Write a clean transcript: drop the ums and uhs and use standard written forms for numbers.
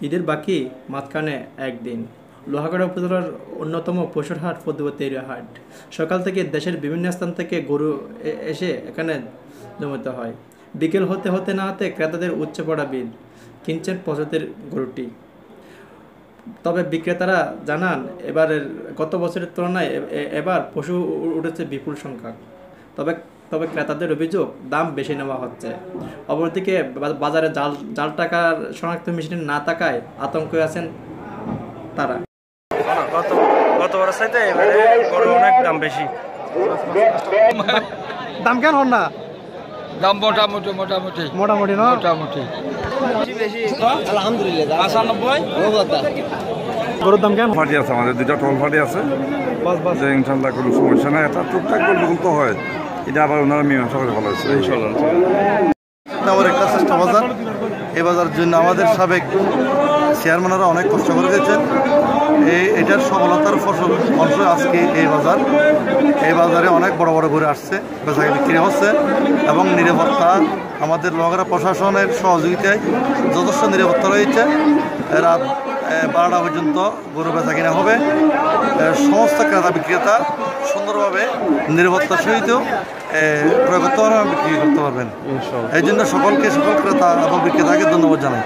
ঈদের বাকি মাঝখানে একদিন লোহাগড়া উপজেলার অন্যতম পশুর হাট পদ্মবতী হাট। সকাল থেকে দেশের বিভিন্ন স্থান থেকে গরু এসে এখানে জমাতে হয়। বিকেল হতে হতে না হতে ক্রেতাদের উচ্চ পড়া বিল কিনছেন প্রজাতির গরুটি। তবে বিক্রেতারা জানান গত বছরের তুলনায় এবার পশু উঠেছে বিপুল সংখ্যা। তবে তবে ক্রেতাদের অভিযোগ দাম বেশি নেওয়া হচ্ছে। অপরদিকে বাজারে জাল টাকার শনাক্ত মেশিন না থাকায় আতঙ্কে আছেন তারা। গত বছর চাইতে এবারে গরু অনেক দাম বেশি। দাম কেন হন না? দাম মোটামুটি মোটামুটি মোটামুটি না মোটামুটি আলহামদুলিল্লাহ 95 গরুর দাম কেন? ফাটি আছে, আমাদের দুইটা টল ফাটি আছে, যে ইনশাল্লাহ কোনো সমস্যা নাই। এটা টুকটাক গন্ডগোল তো হয়, এটা আবার ওনারা মীমাংসা করে ভালো হচ্ছে ইনশাল্লাহ। একটা শ্রেষ্ঠ বাজার, এই বাজারের জন্য আমাদের সাবেক চেয়ারম্যানরা অনেক কষ্ট করে দিয়েছেন। এটার সফলতার ফসল অংশ আজকে এই বাজারে অনেক বড় বড় ঘুরে আসছে, বেচাকে বিক্রি হচ্ছে এবং নিরাপত্তা আমাদের লোহাগড়া প্রশাসনের সহযোগিতায় যথেষ্ট নিরাপত্তা রয়েছে। রাত 12টা পর্যন্ত গরু বেচা কিনা হবে। সমস্ত ক্রেতা বিক্রেতা সুন্দরভাবে নিরাপত্তার সহিত ক্রয় করতে পারবেন, বিক্রি করতে পারবেন। এই জন্য সকল ক্রেতা এবং বিক্রেতাকে ধন্যবাদ জানাই।